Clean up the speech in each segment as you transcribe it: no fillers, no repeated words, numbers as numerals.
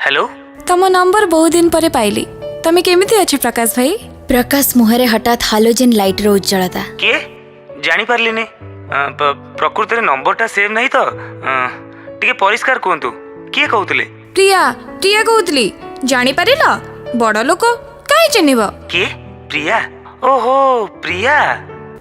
Hello तम number बहुत दिन पर पाइली। तमे केमिति अछि प्रकाश भाई? प्रकाश मुहरे हठात हालोजेन लाइट रो उज्जवलता। किए जानी पारलिनी प्रकृति नंबरटा सेव नहीं तो टिके परिष्कार कहतु किए कहतले? प्रिया प्रिया कहतली। जानी पारिला बड़ लोक काहे चिन्हिबो? किए प्रिया? ओहो प्रिया।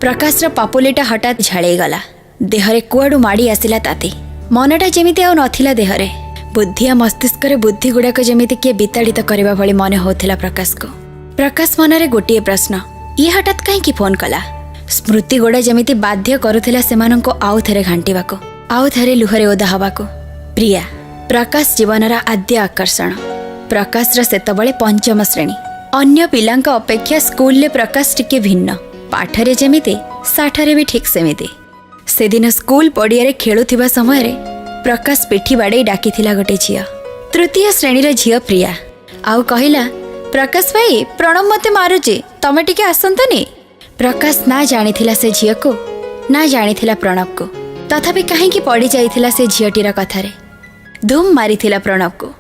प्रकाश रा पापुलीटा हठात झाळेई गला। देहरे कुआडू माडी आसिला ताती। मनटा जेमिति आउ नथिला देहरे। बुद्धिया मस्तिष्क रे बुद्धि गुडाक जेमिति के बिताड़ित करबा भली मने होथिला प्रकाश को। प्रकाश मनरे गोटिए प्रश्न, ये हठात काहे की फोन कला? स्मृति गोड़ा जेमिति बाध्य करुथिला सेमानंको आउ थरे घांटीबाको, आउ थरे लुहरे ओदा हबाको। प्रिया प्रकाश जीवनरा आद्य आकर्षण। प्रकाश रा सेतबळे पंचम श्रेणी। अन्य पिलांका अपेक्षा स्कूल ले प्रकाश टिके भिन्न। पाठरे जेमिति साठरे भी ठीक सेमिति। से दिन स्कूल पड़िया रे खेलुथिबा समय रे प्रकाश पिठी बाड़े डाकिथिला गोटे झिया। तृतीय श्रेणी रे झिया प्रिया आउ कहिला, प्रकाश भाई प्रणव मते मारुचे, तमे टिके आसंतनी। प्रकाश ना जानिथिला से झिया को, ना जानिथिला प्रणव को। तथापि काहेकि पड़ी जाइथिला से झियटीर कथारे। धूम मारिथिला प्रणव को।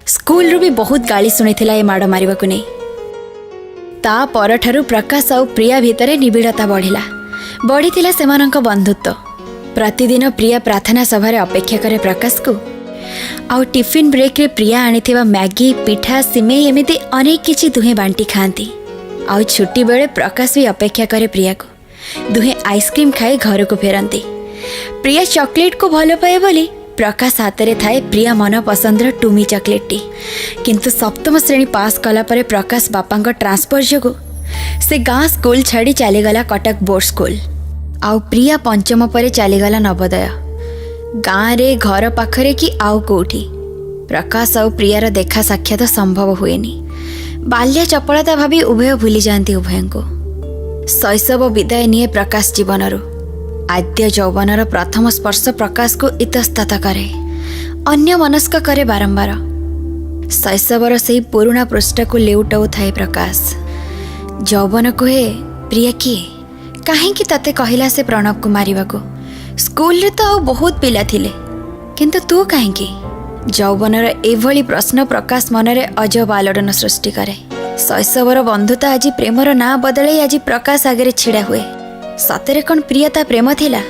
स्कूल रु भी बहुत गाली सुनिथिला ए माड़ मारिबा को नै। ता परठारु प्रकाश आउ प्रिया भितरे निबिड़ता बढ़िला। बढ़िथिला सेमानंक बंधुत्व। प्रतिदिन प्रिया प्रार्थना सभारे अपेक्षा करे प्रकाश को। आउ टिफिन ब्रेक रे प्रिया आनिथिबा मैगी, पिठा, सिमेई एमिति अनेक किछि दुहे बांटी खांती। आउ छुट्टी बेले प्रकाश भी अपेक्षा करे प्रिया को। दुहे आइसक्रीम खाई घर को फेरंती। प्रिया चॉकलेट को भल पाए बोली प्रकाश हातरे थाए प्रिया मन पसंदर टुमी चॉकलेटटी। किंतु सप्तम श्रेणी पास कला परे प्रकाश बापांक ट्रांसफर जोगु से गाँ स्कूल छाड़ी चलीगला कटक बोर्ड स्कूल। आउ प्रिया पंचम परे चलीगला नवोदय। गाँ रे घर पाखरे कि आउ कोठी प्रकाश आउ प्रियार देखा साक्षात संभव हुएनी। बाल्य चपलता भाभी उभय भूली जाती उभय को। शैशव विदाय निये प्रकाश जीवनरू। आद्य यौवनर प्रथम स्पर्श प्रकाश को इतस्तत करे, अन्य मनस्क करे बारंबार। शैशवर से पुराणा पृष्ठ को लेउटाऊ थाए प्रकाश। यौवन कहे, प्रिया किए काहेकि तते कहिला से प्रणव को मारिबा को? स्कूल रे तो बहुत पिला थिले, किंतु तू काहेकि? यौवनर एभली प्रश्न प्रकाश मनरे अजब आलोड़न सृष्टि करे। शैशवर बंधुता आज प्रेमर ना बदले आज प्रकाश आगे छिड़ा हुए। सतरे कौन प्रिया ता प्रेम थिला?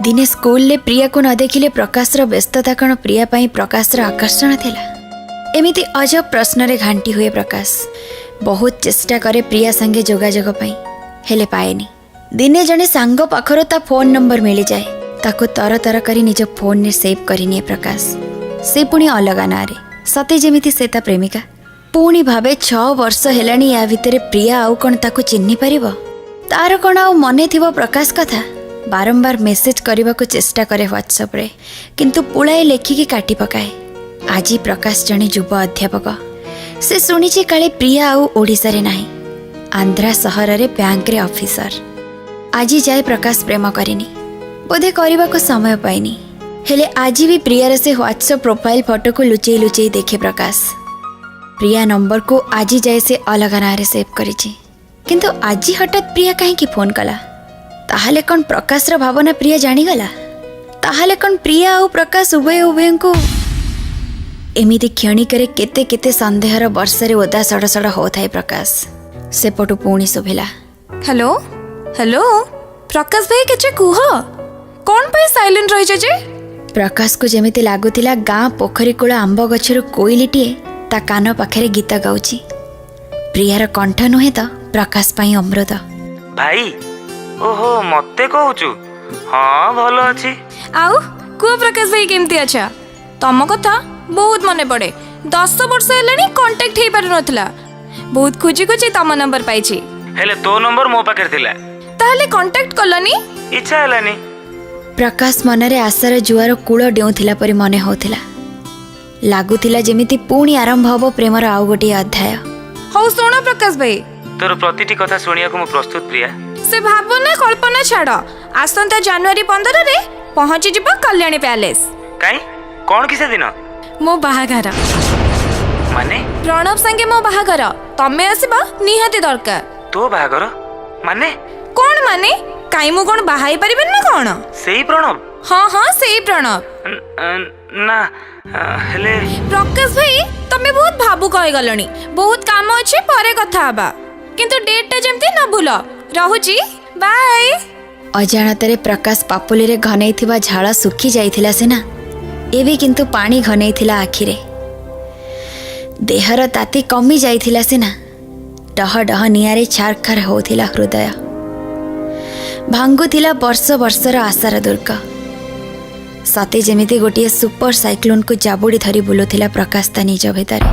दिने स्कूल ले प्रिया को न देखिले प्रकाश रो व्यस्तता कौन प्रिया पाई प्रकाश रो आकर्षण थिला? एमिति अजब प्रश्न रे घांटी हुए प्रकाश। बहुत चेष्टा करे प्रिया संगे जोगाजोग पाई, हेले पाएनी। दिने जने सांग पाखरो ता फोन नंबर मिली जाए, ताको तर तर करी निज फोन ने सेव करी निये प्रकाश। से पुणी अलगा ना रे सते जेमिति से ता प्रेमिका। पुणी भावे 6 वर्ष हेलानी या भितरे प्रिया आउ कौन ताको चिन्हि पारिबो? तार कौन आउ मने थिबो प्रकाश कथा? बारंबार मेसेज करने को चेष्टा करे व्हाट्सएप रे, किंतु पुलाए लेखिकी काटी पकाए। आज प्रकाश जने युव अध्यापक। से शुणी काले प्रिया आउ ओडिसा रे नाही, आंध्रा सहर रे बैंक रे ऑफिसर। आज जाए प्रकाश प्रेम करिनी, बोधे करने को समय पाइनी। हेले आज भी प्रियार से व्हाट्सएप प्रोफाइल फोटो को लुचेई लुचेई देखे प्रकाश। प्रिया नंबर को आज जाए से अलग नारे सेव करिछि, किंतु आज हठात प्रिया काहेकि फोन कला? ताहले कौन प्रकाश रा भावना प्रिया जानीगला? ताहले कौन प्रिया और प्रकाश उभय उभय को एमिति क्षणिकरे केते केते संदेहर वर्षरे ओदा सड़ सड़ होथाय प्रकाश। सेपटु पुणी सुभिला, हेलो हेलो प्रकाश भाई केचे कुह, कौन पे साइलेंट रहिजे जे? प्रकाश को जेमिति लागुतिला गाँ पोखरी कूल आंब गछर कोइलीटीए ता कान पाखरे गीत गाउची। प्रियार कंठ नुहे तो प्रकाश पाई अमृत। भाई ओहो मते कहूचु? हाँ भलो अछि। आउ कुह प्रकाश भाई केमती अच्छा? तम कथा बहुत मने पड़े। 10 वर्ष हेलानी कांटेक्ट हेई पारु नथला। बहुत खुजी खुजी तम नंबर पाइछि। हेले तो नंबर मो पाखरे थिला, ताहले कांटेक्ट कलनी? इच्छा हेलानी। प्रकाश मनरे आशार जुआर कूल डेउथिला परि मने होथिला। लागुथिला जेमिति पुणी आरंभ हबो प्रेमर आउ गोटे अध्याय। हौ सुनो प्रकाश भाई, तोर प्रतिटी कथा सुनिया को मु प्रस्तुत प्रिया। से भावना कल्पना छाड़। आसंता जनवरी 15 रे पहुंची जिबो कल्याणी पैलेस। काई कोन किसे दिन? मो बाहाघर माने प्रणव संगे मो बाहाघर। तमे आसीबा निहाती दरकार। तो बाहाघर माने कोन माने? काई मु कोन बाहाई परिबेन ना कोन? सेही प्रणव? हाँ हाँ सेही प्रणव। ନା ହେଲେ ପ୍ରକାଶ ଭାଇ ତମେ ବହୁତ ଭାବୁକ ହେଇଗଲଣି। ବହୁତ କାମ ଅଛି, ପରେ କଥା ହବା, କିନ୍ତୁ ଡେଟ୍ଟା ଯେମିତି ନ ଭୁଲ। ରହୁଛି, ବାଏ। ଅଜାଣତରେ ପ୍ରକାଶ ପାପୁଲିରେ ଘନେଇଥିବା ଝାଳ ଶୁଖି ଯାଇଥିଲା ସିନା, ଏବେ କିନ୍ତୁ ପାଣି ଘନେଇଥିଲା ଆଖିରେ। ଦେହର ତାତି କମି ଯାଇଥିଲା ସିନା, ଡହ ଡହ ନିଆଁରେ ଛାରଖାର ହେଉଥିଲା ହୃଦୟ। ଭାଙ୍ଗୁଥିଲା ବର୍ଷ ବର୍ଷର ଆଶାର ଦୁର୍ଗ। ସତେ ଯେମିତି ଗୋଟିଏ ସୁପର ସାଇକ୍ଲୋନକୁ ଜାବୁଡ଼ି ଧରି ବୁଲୁଥିଲା ପ୍ରକାଶ ତା ନିଜ ଭିତରେ।